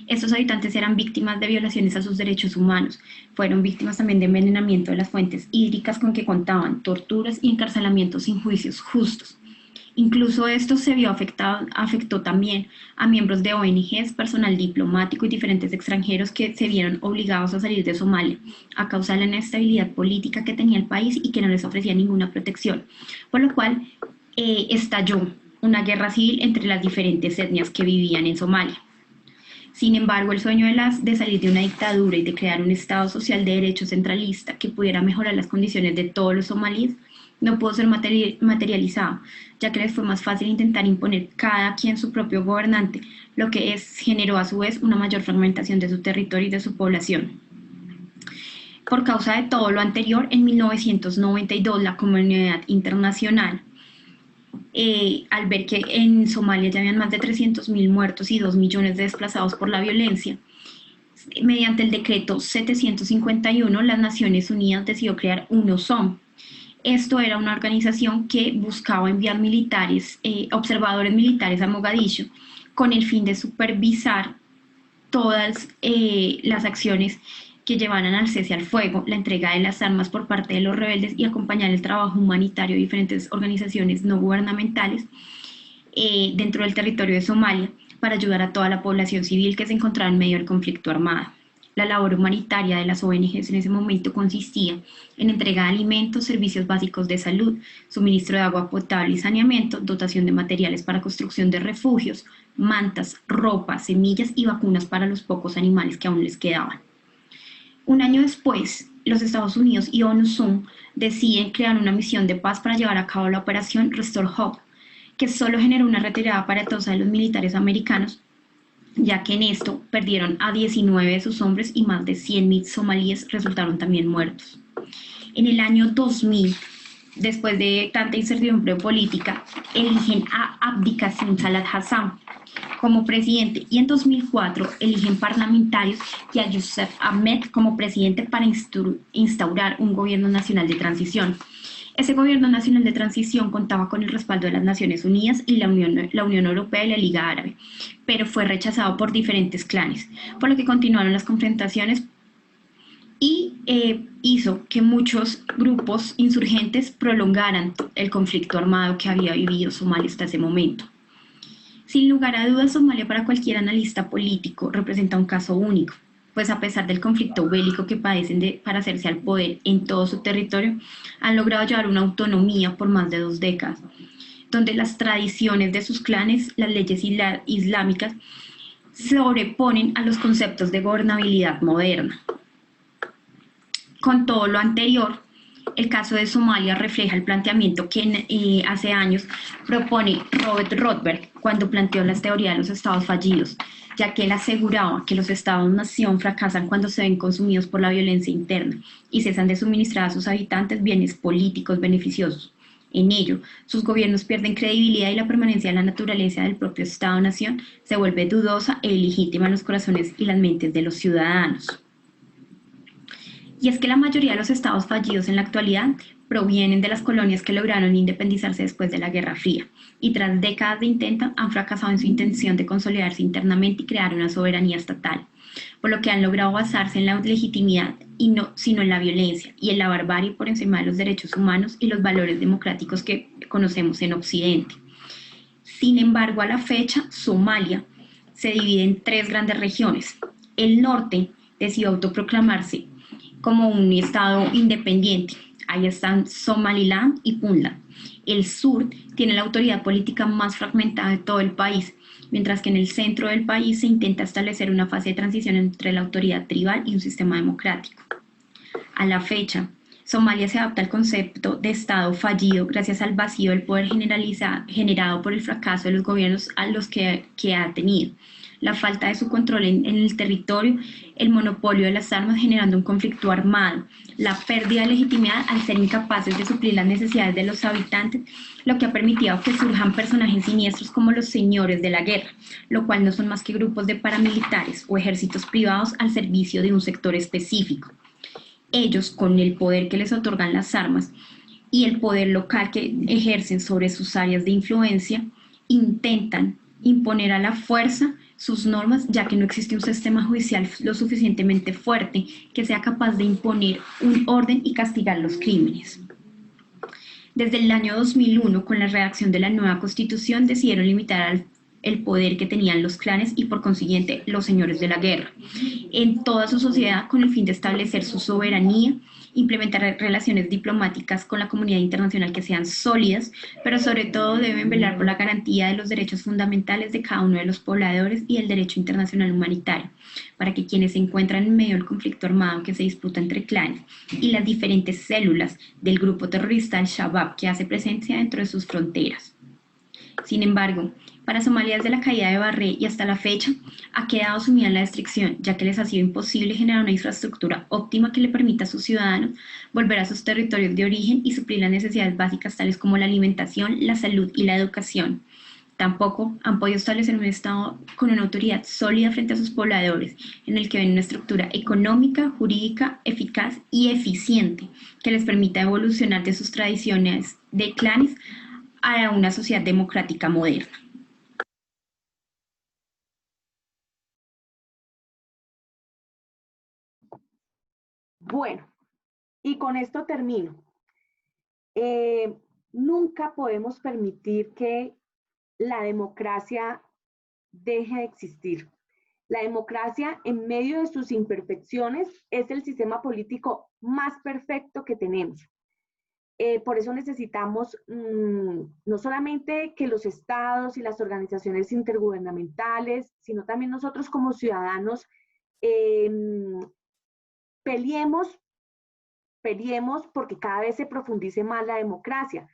Estos habitantes eran víctimas de violaciones a sus derechos humanos, fueron víctimas también de envenenamiento de las fuentes hídricas con que contaban, torturas y encarcelamientos sin juicios justos. Incluso esto afectó también a miembros de ONGs, personal diplomático y diferentes extranjeros que se vieron obligados a salir de Somalia a causa de la inestabilidad política que tenía el país y que no les ofrecía ninguna protección, por lo cual estalló una guerra civil entre las diferentes etnias que vivían en Somalia. Sin embargo, el sueño de salir de una dictadura y de crear un Estado social de derecho centralista que pudiera mejorar las condiciones de todos los somalíes no pudo ser materializado, ya que les fue más fácil intentar imponer cada quien su propio gobernante, lo que generó a su vez una mayor fragmentación de su territorio y de su población. Por causa de todo lo anterior, en 1992 la comunidad internacional, al ver que en Somalia ya habían más de 300.000 muertos y 2 millones de desplazados por la violencia, mediante el decreto 751, las Naciones Unidas decidió crear UNOSOM. Esto era una organización que buscaba enviar observadores militares a Mogadiscio con el fin de supervisar todas las acciones que llevaran al cese al fuego, la entrega de las armas por parte de los rebeldes y acompañar el trabajo humanitario de diferentes organizaciones no gubernamentales dentro del territorio de Somalia para ayudar a toda la población civil que se encontraba en medio del conflicto armado. La labor humanitaria de las ONGs en ese momento consistía en entrega de alimentos, servicios básicos de salud, suministro de agua potable y saneamiento, dotación de materiales para construcción de refugios, mantas, ropa, semillas y vacunas para los pocos animales que aún les quedaban. Un año después, los Estados Unidos y ONUSUM deciden crear una misión de paz para llevar a cabo la operación Restore Hope, que solo generó una retirada aparatosa de los militares americanos, ya que en esto perdieron a 19 de sus hombres y más de 100.000 somalíes resultaron también muertos. En el año 2000, después de tanta incertidumbre política, eligen a Abdi Qasim Salat Hassan como presidente y en 2004 eligen parlamentarios y a Youssef Ahmed como presidente para instaurar un gobierno nacional de transición. Ese gobierno nacional de transición contaba con el respaldo de las Naciones Unidas y la Unión Europea y la Liga Árabe, pero fue rechazado por diferentes clanes, por lo que continuaron las confrontaciones y hizo que muchos grupos insurgentes prolongaran el conflicto armado que había vivido Somalia hasta ese momento. Sin lugar a dudas, Somalia para cualquier analista político representa un caso único, pues a pesar del conflicto bélico que padecen para hacerse al poder en todo su territorio, han logrado llevar una autonomía por más de 2 décadas, donde las tradiciones de sus clanes, las leyes islámicas, sobreponen a los conceptos de gobernabilidad moderna. Con todo lo anterior, el caso de Somalia refleja el planteamiento que hace años propone Robert Rothberg cuando planteó la teoría de los estados fallidos, ya que él aseguraba que los estados-nación fracasan cuando se ven consumidos por la violencia interna y cesan de suministrar a sus habitantes bienes políticos beneficiosos. En ello, sus gobiernos pierden credibilidad y la permanencia de la naturaleza del propio Estado-nación se vuelve dudosa e ilegítima en los corazones y las mentes de los ciudadanos. Y es que la mayoría de los estados fallidos en la actualidad provienen de las colonias que lograron independizarse después de la Guerra Fría y tras décadas de intento han fracasado en su intención de consolidarse internamente y crear una soberanía estatal, por lo que han logrado basarse en la legitimidad y no, sino en la violencia y en la barbarie por encima de los derechos humanos y los valores democráticos que conocemos en Occidente. Sin embargo, a la fecha, Somalia se divide en 3 grandes regiones. El norte decidió autoproclamarse como un estado independiente. Ahí están Somaliland y Puntland. El sur tiene la autoridad política más fragmentada de todo el país, mientras que en el centro del país se intenta establecer una fase de transición entre la autoridad tribal y un sistema democrático. A la fecha, Somalia se adapta al concepto de Estado fallido gracias al vacío del poder generado por el fracaso de los gobiernos a los que ha tenido, la falta de su control en el territorio, el monopolio de las armas generando un conflicto armado, la pérdida de legitimidad al ser incapaces de suplir las necesidades de los habitantes, lo que ha permitido que surjan personajes siniestros como los señores de la guerra, lo cual no son más que grupos de paramilitares o ejércitos privados al servicio de un sector específico. Ellos, con el poder que les otorgan las armas y el poder local que ejercen sobre sus áreas de influencia, intentan imponer a la fuerza sus normas, ya que no existe un sistema judicial lo suficientemente fuerte que sea capaz de imponer un orden y castigar los crímenes. Desde el año 2001, con la redacción de la nueva Constitución, decidieron limitar el poder que tenían los clanes y, por consiguiente, los señores de la guerra en toda su sociedad, con el fin de establecer su soberanía, implementar relaciones diplomáticas con la comunidad internacional que sean sólidas, pero sobre todo deben velar por la garantía de los derechos fundamentales de cada uno de los pobladores y el derecho internacional humanitario, para que quienes se encuentran en medio del conflicto armado que se disputa entre clanes y las diferentes células del grupo terrorista Al-Shabaab que hace presencia dentro de sus fronteras. Sin embargo, para Somalia desde la caída de Barre y hasta la fecha ha quedado sumida en la restricción, ya que les ha sido imposible generar una infraestructura óptima que le permita a sus ciudadanos volver a sus territorios de origen y suplir las necesidades básicas tales como la alimentación, la salud y la educación. Tampoco han podido establecer un Estado con una autoridad sólida frente a sus pobladores, en el que ven una estructura económica, jurídica, eficaz y eficiente que les permita evolucionar de sus tradiciones de clanes a una sociedad democrática moderna. Bueno, y con esto termino. Nunca podemos permitir que la democracia deje de existir. La democracia, en medio de sus imperfecciones, es el sistema político más perfecto que tenemos. Por eso necesitamos no solamente que los estados y las organizaciones intergubernamentales, sino también nosotros como ciudadanos peleemos porque cada vez se profundice más la democracia,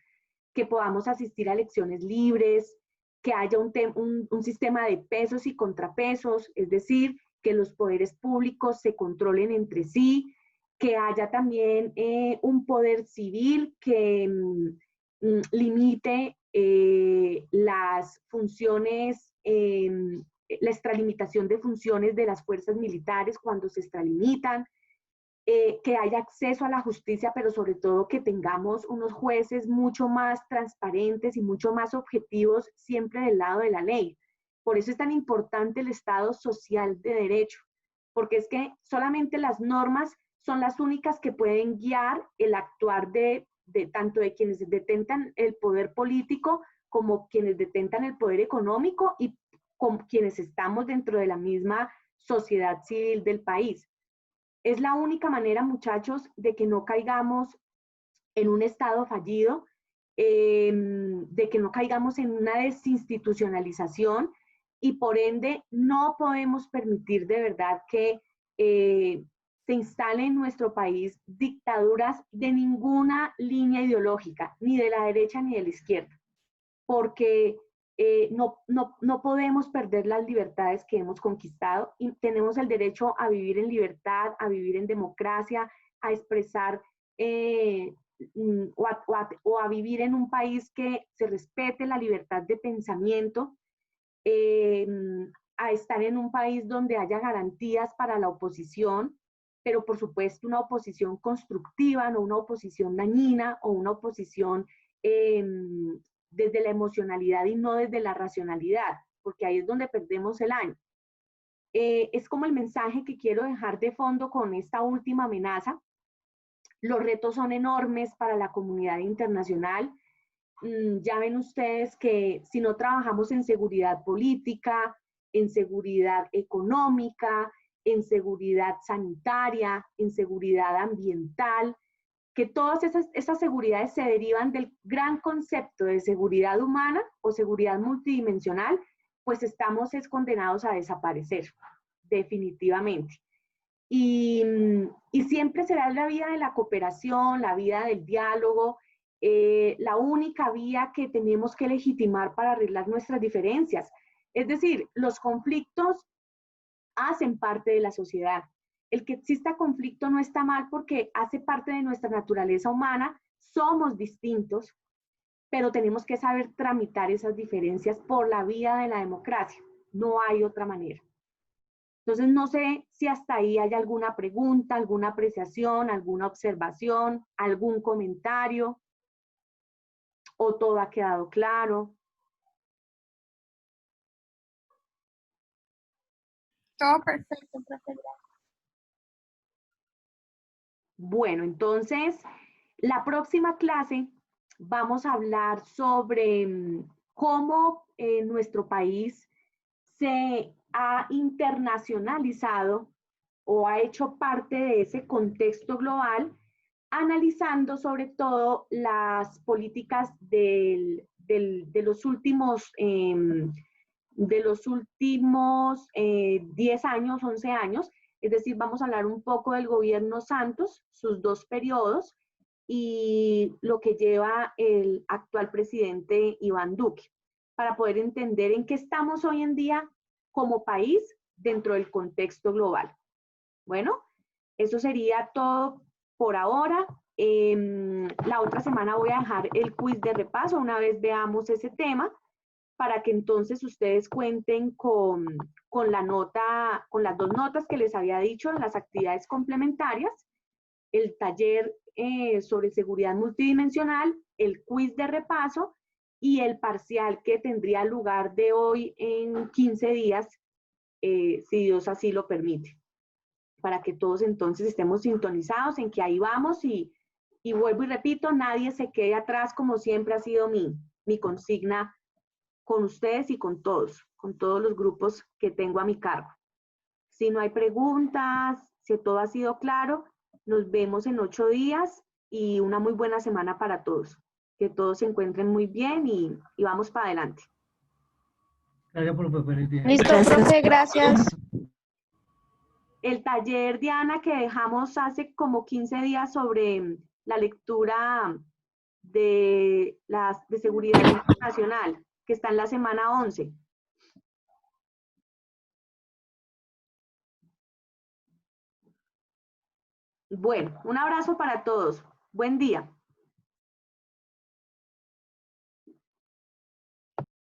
que podamos asistir a elecciones libres, que haya un sistema de pesos y contrapesos, es decir, que los poderes públicos se controlen entre sí, que haya también un poder civil que limite las funciones, la extralimitación de funciones de las fuerzas militares cuando se extralimitan, que haya acceso a la justicia, pero sobre todo que tengamos unos jueces mucho más transparentes y mucho más objetivos siempre del lado de la ley. Por eso es tan importante el Estado social de derecho, porque es que solamente las normas son las únicas que pueden guiar el actuar de tanto de quienes detentan el poder político como quienes detentan el poder económico y con quienes estamos dentro de la misma sociedad civil del país. Es la única manera, muchachos, de que no caigamos en un Estado fallido, de que no caigamos en una desinstitucionalización y por ende no podemos permitir de verdad que se instalen en nuestro país dictaduras de ninguna línea ideológica, ni de la derecha ni de la izquierda, porque no podemos perder las libertades que hemos conquistado y tenemos el derecho a vivir en libertad, a vivir en democracia, a expresar o a vivir en un país que se respete la libertad de pensamiento, a estar en un país donde haya garantías para la oposición, pero por supuesto una oposición constructiva, no una oposición dañina o una oposición desde la emocionalidad y no desde la racionalidad, porque ahí es donde perdemos el año. Es como el mensaje que quiero dejar de fondo con esta última amenaza. Los retos son enormes para la comunidad internacional. Ya ven ustedes que si no trabajamos en seguridad política, en seguridad económica, en seguridad sanitaria, en seguridad ambiental, que todas esas seguridades se derivan del gran concepto de seguridad humana o seguridad multidimensional, pues estamos condenados a desaparecer, definitivamente. y siempre será la vía de la cooperación, la vía del diálogo, la única vía que tenemos que legitimar para arreglar nuestras diferencias. Es decir, los conflictos hacen parte de la sociedad. El que exista conflicto no está mal porque hace parte de nuestra naturaleza humana, somos distintos, pero tenemos que saber tramitar esas diferencias por la vía de la democracia. No hay otra manera. Entonces, no sé si hasta ahí hay alguna pregunta, alguna apreciación, alguna observación, algún comentario, o todo ha quedado claro. Todo perfecto, profe. Bueno, entonces, la próxima clase vamos a hablar sobre cómo nuestro país se ha internacionalizado o ha hecho parte de ese contexto global, analizando sobre todo las políticas de los últimos 10 años, 11 años. Es decir, vamos a hablar un poco del gobierno Santos, sus 2 periodos, y lo que lleva el actual presidente Iván Duque, para poder entender en qué estamos hoy en día como país dentro del contexto global. Bueno, eso sería todo por ahora. La otra semana voy a dejar el quiz de repaso una vez veamos ese tema, para que entonces ustedes cuenten con la nota, con las 2 notas que les había dicho en las actividades complementarias, el taller sobre seguridad multidimensional, el quiz de repaso y el parcial que tendría lugar de hoy en 15 días, si Dios así lo permite, para que todos entonces estemos sintonizados en que ahí vamos y vuelvo y repito, nadie se quede atrás, como siempre ha sido mi consigna con ustedes y con todos los grupos que tengo a mi cargo. Si no hay preguntas, si todo ha sido claro, nos vemos en 8 días y una muy buena semana para todos. Que todos se encuentren muy bien y vamos para adelante. Gracias, profe. Feliz día. Listo, profe, gracias. El taller, Diana, que dejamos hace como 15 días sobre la lectura de seguridad internacional, que está en la semana 11. Bueno, un abrazo para todos. Buen día.